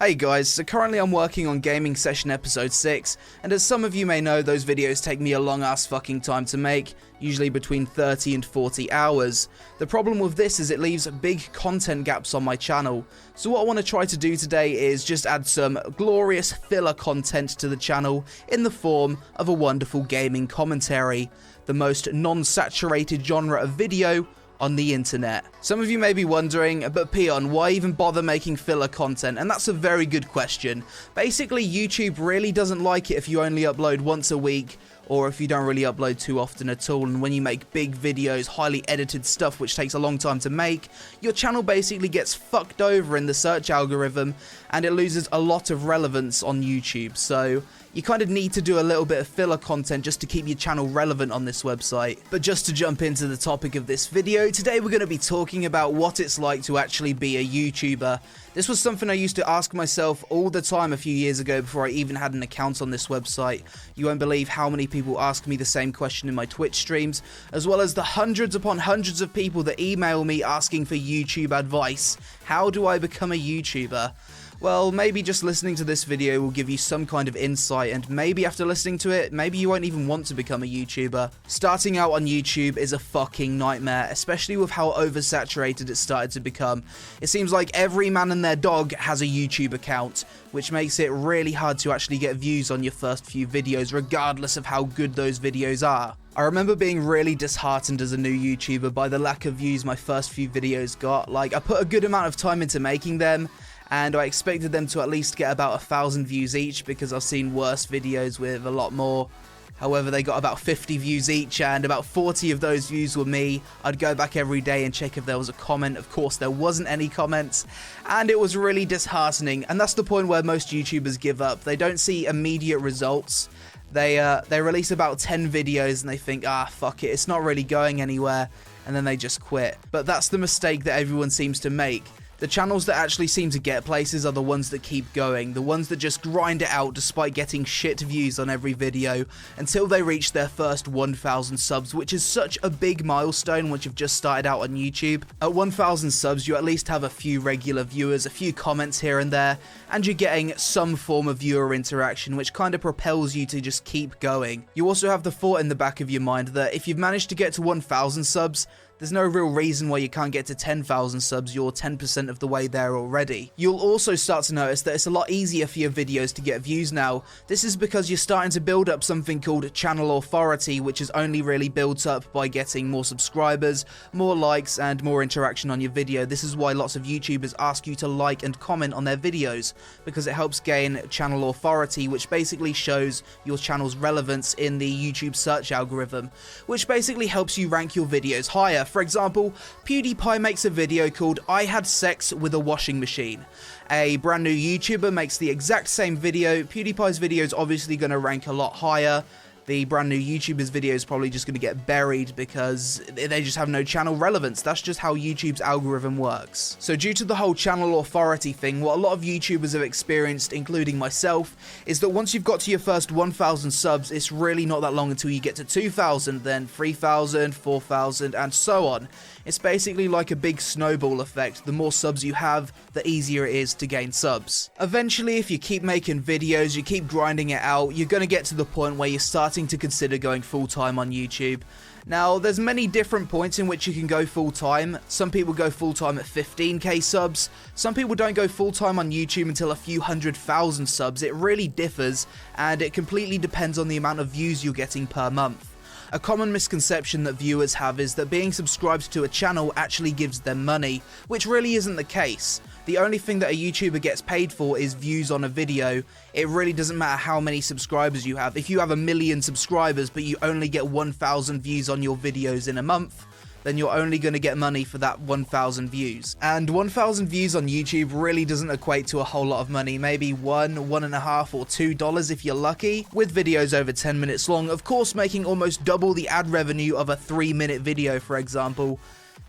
Hey guys, so currently I'm working on Gaming Session Episode 6, and as some of you may know, those videos take me a long ass fucking time to make, usually between 30 and 40 hours. The problem with this is it leaves big content gaps on my channel, so what I want to try to do today is just add some glorious filler content to the channel in the form of a wonderful gaming commentary, the most non-saturated genre of video on the internet. Some of you may be wondering, but Peon, why even bother making filler content? And that's a very good question. Basically, YouTube really doesn't like it if you only upload once a week, or if you don't really upload too often at all, and when you make big videos, highly edited stuff which takes a long time to make, your channel basically gets fucked over in the search algorithm, and it loses a lot of relevance on YouTube. So you kind of need to do a little bit of filler content just to keep your channel relevant on this website. But just to jump into the topic of this video, today we're going to be talking about what it's like to actually be a YouTuber. This was something I used to ask myself all the time a few years ago before I even had an account on this website. You won't believe how many people ask me the same question in my Twitch streams, as well as the hundreds upon hundreds of people that email me asking for YouTube advice. How do I become a YouTuber? Well, maybe just listening to this video will give you some kind of insight, and maybe after listening to it, maybe you won't even want to become a YouTuber. Starting out on YouTube is a fucking nightmare, especially with how oversaturated it started to become. It seems like every man and their dog has a YouTube account, which makes it really hard to actually get views on your first few videos, regardless of how good those videos are. I remember being really disheartened as a new YouTuber by the lack of views my first few videos got. Like, I put a good amount of time into making them, and I expected them to at least get about 1,000 views each, because I've seen worse videos with a lot more. However, they got about 50 views each, and about 40 of those views were me. I'd go back every day and check if there was a comment. Of course, there wasn't any comments, and it was really disheartening. And that's the point where most YouTubers give up. They don't see immediate results. They release about 10 videos and they think, fuck it, it's not really going anywhere, and then they just quit. But that's the mistake that everyone seems to make. The channels that actually seem to get places are the ones that keep going, the ones that just grind it out despite getting shit views on every video until they reach their first 1,000 subs, which is such a big milestone once you've just started out on YouTube. At 1,000 subs, you at least have a few regular viewers, a few comments here and there, and you're getting some form of viewer interaction, which kind of propels you to just keep going. You also have the thought in the back of your mind that if you've managed to get to 1,000 subs, there's no real reason why you can't get to 10,000 subs. You're 10% of the way there already. You'll also start to notice that it's a lot easier for your videos to get views now. This is because you're starting to build up something called channel authority, which is only really built up by getting more subscribers, more likes, and more interaction on your video. This is why lots of YouTubers ask you to like and comment on their videos, because it helps gain channel authority, which basically shows your channel's relevance in the YouTube search algorithm, which basically helps you rank your videos higher. For example, PewDiePie makes a video called "I Had Sex with a Washing Machine." A brand new YouTuber makes the exact same video. PewDiePie's video is obviously going to rank a lot higher. The brand new YouTuber's video is probably just going to get buried because they just have no channel relevance. That's just how YouTube's algorithm works. So due to the whole channel authority thing, what a lot of YouTubers have experienced, including myself, is that once you've got to your first 1,000 subs, it's really not that long until you get to 2,000, then 3,000, 4,000, and so on. It's basically like a big snowball effect. The more subs you have, the easier it is to gain subs. Eventually, if you keep making videos, you keep grinding it out, you're going to get to the point where you're starting to consider going full-time on YouTube. Now, there's many different points in which you can go full-time. Some people go full-time at 15k subs. Some people don't go full-time on YouTube until a few 100,000 subs. It really differs, and it completely depends on the amount of views you're getting per month. A common misconception that viewers have is that being subscribed to a channel actually gives them money, which really isn't the case. The only thing that a YouTuber gets paid for is views on a video. It really doesn't matter how many subscribers you have. If you have 1 million subscribers but you only get 1,000 views on your videos in a month, then you're only going to get money for that 1,000 views. And 1,000 views on YouTube really doesn't equate to a whole lot of money, maybe $1, $1.50 or $2 if you're lucky, with videos over 10 minutes long, of course making almost double the ad revenue of a 3-minute video, for example.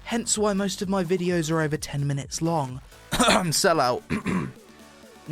Hence why most of my videos are over 10 minutes long. Sellout.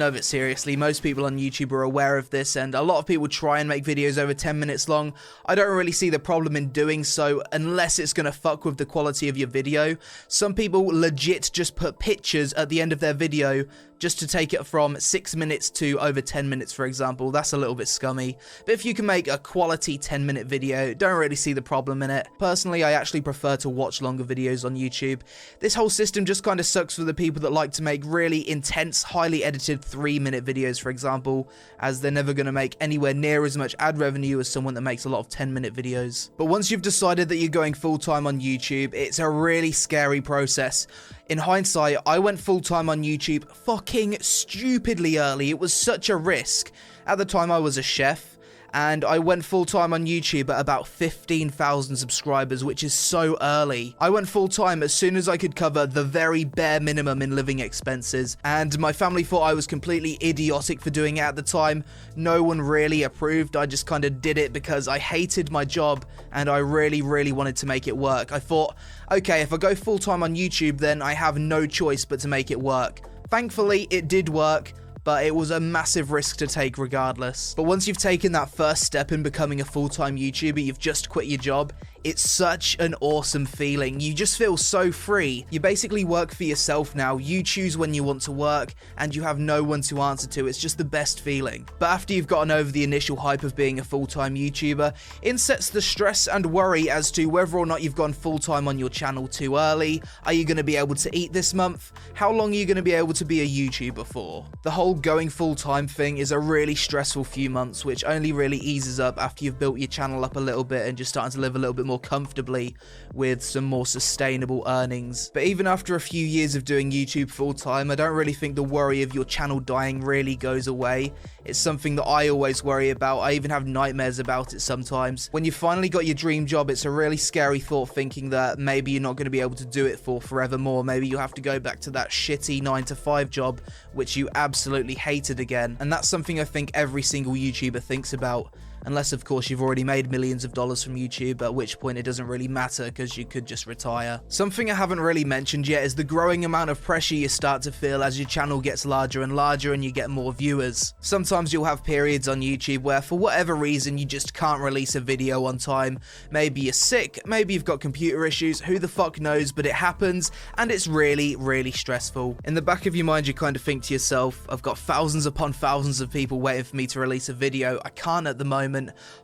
No, but seriously, most people on YouTube are aware of this, and a lot of people try and make videos over 10 minutes long. I don't really see the problem in doing so unless it's going to fuck with the quality of your video. Some people legit just put pictures at the end of their video just to take it from 6 minutes to over 10 minutes, for example. That's a little bit scummy. But if you can make a quality 10-minute video, don't really see the problem in it. Personally, I actually prefer to watch longer videos on YouTube. This whole system just kind of sucks for the people that like to make really intense, highly edited 3-minute videos, for example, as they're never going to make anywhere near as much ad revenue as someone that makes a lot of 10-minute videos. But once you've decided that you're going full-time on YouTube, it's a really scary process. In hindsight, I went full-time on YouTube fucking stupidly early. It was such a risk. At the time, I was a chef, and I went full-time on YouTube at about 15,000 subscribers, which is so early. I went full-time as soon as I could cover the very bare minimum in living expenses, and my family thought I was completely idiotic for doing it at the time. No one really approved. I just kind of did it because I hated my job, and I really wanted to make it work. I thought, okay, if I go full-time on YouTube, then I have no choice but to make it work. Thankfully, it did work, but it was a massive risk to take regardless. But once you've taken that first step in becoming a full-time YouTuber, you've just quit your job, it's such an awesome feeling. You just feel so free. You basically work for yourself now. You choose when you want to work, and you have no one to answer to. It's just the best feeling. But after you've gotten over the initial hype of being a full-time YouTuber, in sets the stress and worry as to whether or not you've gone full-time on your channel too early. Are you going to be able to eat this month? How long are you going to be able to be a YouTuber for? The whole going full-time thing is a really stressful few months, which only really eases up after you've built your channel up a little bit and just starting to live a little bit more comfortably with some more sustainable earnings. But even after a few years of doing YouTube full-time, I don't really think the worry of your channel dying really goes away. It's something that I always worry about. I even have nightmares about it sometimes. When you finally got your dream job, it's a really scary thought thinking that maybe you're not going to be able to do it for forevermore. Maybe you'll have to go back to that shitty 9-to-5 job, which you absolutely hated again. And that's something I think every single YouTuber thinks about. Unless, of course, you've already made millions of dollars from YouTube, at which point it doesn't really matter because you could just retire. Something I haven't really mentioned yet is the growing amount of pressure you start to feel as your channel gets larger and larger and you get more viewers. Sometimes you'll have periods on YouTube where, for whatever reason, you just can't release a video on time. Maybe you're sick, maybe you've got computer issues, who the fuck knows, but it happens, and it's really stressful. In the back of your mind, you kind of think to yourself, I've got thousands upon thousands of people waiting for me to release a video. I can't at the moment.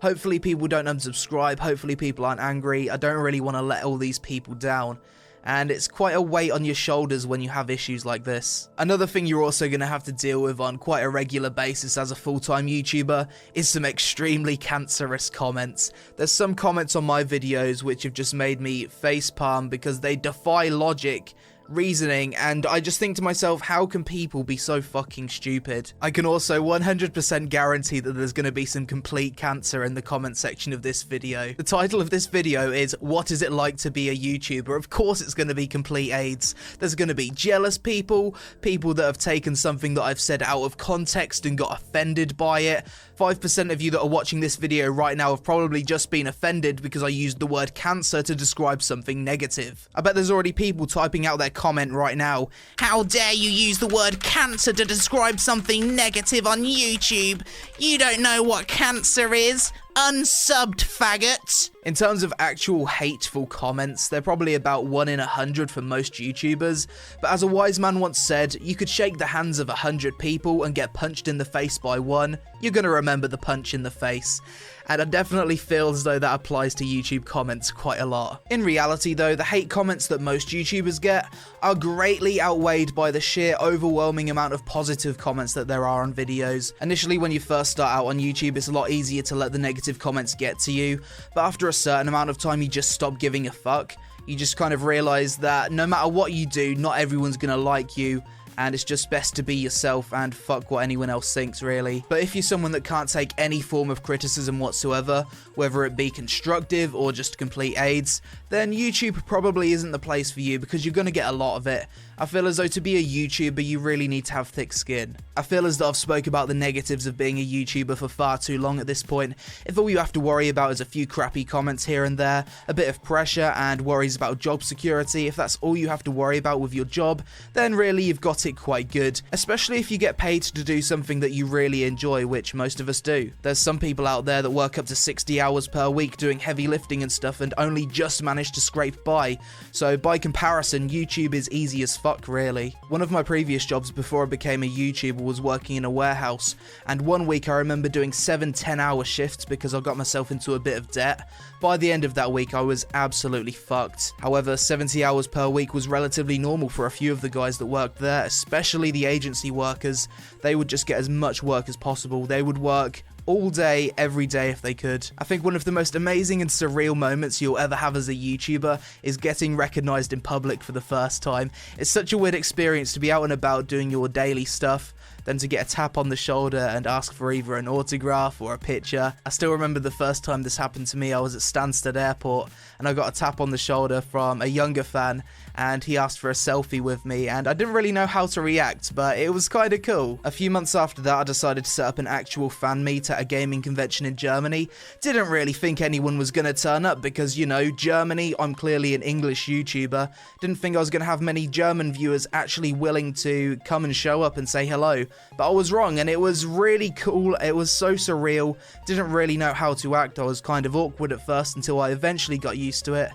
Hopefully people don't unsubscribe, hopefully people aren't angry. I don't really want to let all these people down. And it's quite a weight on your shoulders when you have issues like this. Another thing you're also going to have to deal with on quite a regular basis as a full-time YouTuber is some extremely cancerous comments. There's some comments on my videos which have just made me facepalm because they defy logic, reasoning, and I just think to myself, how can people be so fucking stupid? I can also 100% guarantee that there's going to be some complete cancer in the comment section of this video. The title of this video is, what is it like to be a YouTuber? Of course it's going to be complete AIDS. There's going to be jealous people, people that have taken something that I've said out of context and got offended by it. 5% of you that are watching this video right now have probably just been offended because I used the word cancer to describe something negative. I bet there's already people typing out their comment right now. How dare you use the word cancer to describe something negative on YouTube? You don't know what cancer is. Unsubbed, faggot. In terms of actual hateful comments, they're probably about 1 in 100 for most YouTubers, but as a wise man once said, you could shake the hands of 100 people and get punched in the face by one. You're gonna remember the punch in the face. And I definitely feel as though that applies to YouTube comments quite a lot. In reality though, the hate comments that most YouTubers get are greatly outweighed by the sheer overwhelming amount of positive comments that there are on videos. Initially when you first start out on YouTube, it's a lot easier to let the negative comments get to you, but after a certain amount of time you just stop giving a fuck. You just kind of realize that no matter what you do, not everyone's gonna like you, and it's just best to be yourself and fuck what anyone else thinks, really. But if you're someone that can't take any form of criticism whatsoever, whether it be constructive or just complete AIDS, then YouTube probably isn't the place for you because you're going to get a lot of it, I feel as though to be a YouTuber, you really need to have thick skin. I feel as though I've spoke about the negatives of being a YouTuber for far too long at this point. If all you have to worry about is a few crappy comments here and there, a bit of pressure and worries about job security, if that's all you have to worry about with your job, then really you've got it quite good. Especially if you get paid to do something that you really enjoy, which most of us do. There's some people out there that work up to 60 hours per week doing heavy lifting and stuff and only just manage to scrape by. So by comparison, YouTube is easy as fuck, really. One of my previous jobs before I became a YouTuber was working in a warehouse, and one week I remember doing 7 10-hour shifts because I got myself into a bit of debt. By the end of that week I was absolutely fucked. However, 70 hours per week was relatively normal for a few of the guys that worked there, especially the agency workers. They would just get as much work as possible. They would work all day, every day if they could. I think one of the most amazing and surreal moments you'll ever have as a YouTuber is getting recognized in public for the first time. It's such a weird experience to be out and about doing your daily stuff, then to get a tap on the shoulder and ask for either an autograph or a picture. I still remember the first time this happened to me. I was at Stansted Airport and I got a tap on the shoulder from a younger fan, and he asked for a selfie with me, and I didn't really know how to react, but it was kind of cool. A few months after that, I decided to set up an actual fan meet at a gaming convention in Germany. Didn't really think anyone was going to turn up because, you know, Germany, I'm clearly an English YouTuber. Didn't think I was going to have many German viewers actually willing to come and show up and say hello. But I was wrong, and it was really cool. It was so surreal. Didn't really know how to act. I was kind of awkward at first until I eventually got used to it.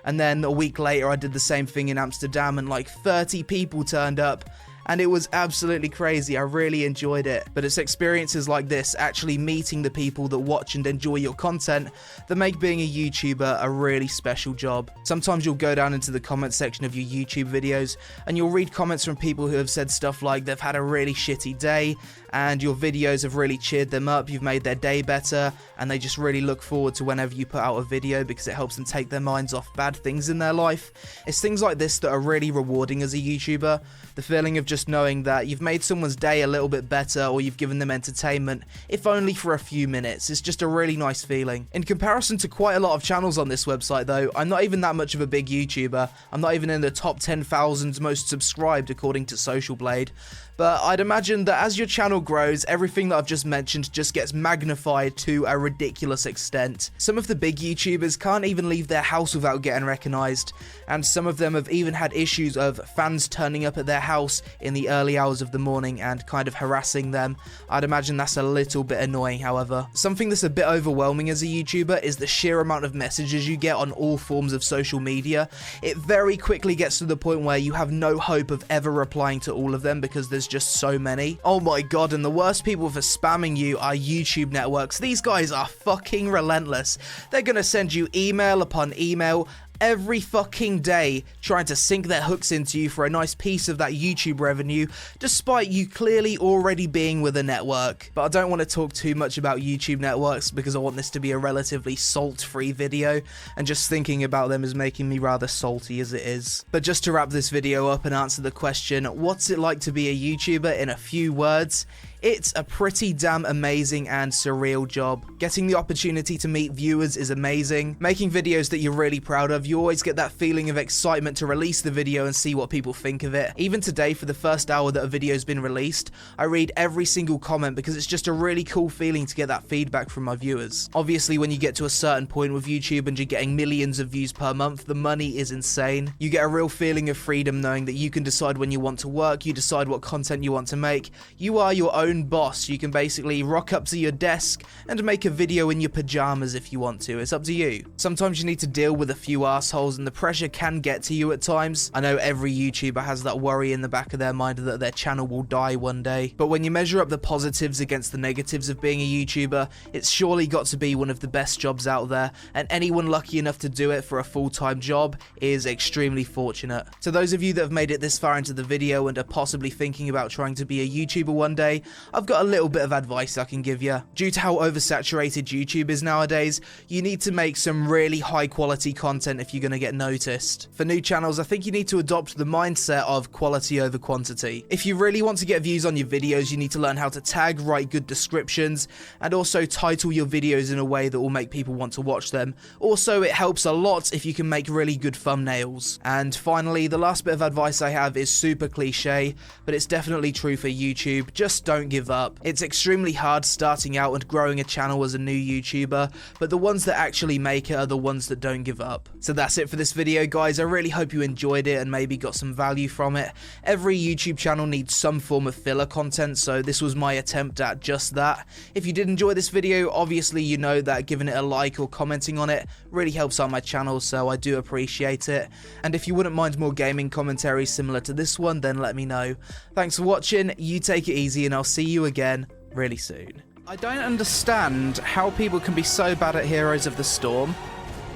And then a week later I did the same thing in Amsterdam and like 30 people turned up. And it was absolutely crazy. I really enjoyed it. But it's experiences like this, actually meeting the people that watch and enjoy your content, that make being a YouTuber a really special job. Sometimes you'll go down into the comment section of your YouTube videos and you'll read comments from people who have said stuff like they've had a really shitty day and your videos have really cheered them up, you've made their day better, and they just really look forward to whenever you put out a video because it helps them take their minds off bad things in their life. It's things like this that are really rewarding as a YouTuber. The feeling of just knowing that you've made someone's day a little bit better or you've given them entertainment, if only for a few minutes. It's just a really nice feeling. In comparison to quite a lot of channels on this website though, I'm not even that much of a big YouTuber. I'm not even in the top 10,000 most subscribed according to Social Blade. But I'd imagine that as your channel grows, everything that I've just mentioned just gets magnified to a ridiculous extent. Some of the big YouTubers can't even leave their house without getting recognized, and some of them have even had issues of fans turning up at their house in the early hours of the morning and kind of harassing them. I'd imagine that's a little bit annoying, however. Something that's a bit overwhelming as a YouTuber is the sheer amount of messages you get on all forms of social media. It very quickly gets to the point where you have no hope of ever replying to all of them because there's just so many. Oh my god, and the worst people for spamming you are YouTube networks. These guys are fucking relentless. They're gonna send you email upon email every fucking day trying to sink their hooks into you for a nice piece of that YouTube revenue, despite you clearly already being with a network. But I don't want to talk too much about YouTube networks because I want this to be a relatively salt-free video, and just thinking about them is making me rather salty as it is. But just to wrap this video up and answer the question, what's it like to be a YouTuber in a few words? It's a pretty damn amazing and surreal job. Getting the opportunity to meet viewers is amazing. Making videos that you're really proud of, you always get that feeling of excitement to release the video and see what people think of it. Even today, for the first hour that a video's been released, I read every single comment because it's just a really cool feeling to get that feedback from my viewers. Obviously, when you get to a certain point with YouTube and you're getting millions of views per month, the money is insane. You get a real feeling of freedom knowing that you can decide when you want to work, you decide what content you want to make. You are your own boss. You can basically rock up to your desk and make a video in your pajamas if you want to. It's up to you. Sometimes you need to deal with a few assholes and the pressure can get to you at times. I know every YouTuber has that worry in the back of their mind that their channel will die one day. But when you measure up the positives against the negatives of being a YouTuber, it's surely got to be one of the best jobs out there, and anyone lucky enough to do it for a full-time job is extremely fortunate. To those of you that have made it this far into the video and are possibly thinking about trying to be a YouTuber one day, I've got a little bit of advice I can give you. Due to how oversaturated YouTube is nowadays, you need to make some really high quality content if you're going to get noticed. For new channels, I think you need to adopt the mindset of quality over quantity. If you really want to get views on your videos, you need to learn how to tag, write good descriptions, and also title your videos in a way that will make people want to watch them. Also, it helps a lot if you can make really good thumbnails. And finally, the last bit of advice I have is super cliche, but it's definitely true for YouTube. Just don't give up. It's extremely hard starting out and growing a channel as a new YouTuber, but the ones that actually make it are the ones that don't give up. So that's it for this video, guys. I really hope you enjoyed it and maybe got some value from it. Every YouTube channel needs some form of filler content, so this was my attempt at just that. If you did enjoy this video, obviously you know that giving it a like or commenting on it really helps out my channel, so I do appreciate it. And if you wouldn't mind more gaming commentary similar to this one, then let me know. Thanks for watching, you take it easy, and I'll see you again really soon. I don't understand how people can be so bad at Heroes of the Storm.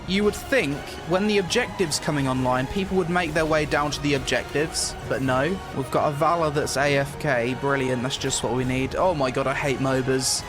You would think when the objectives coming online, people would make their way down to the objectives, but no. We've got a Valor that's AFK, brilliant, that's just what we need. Oh my god, I hate MOBAs.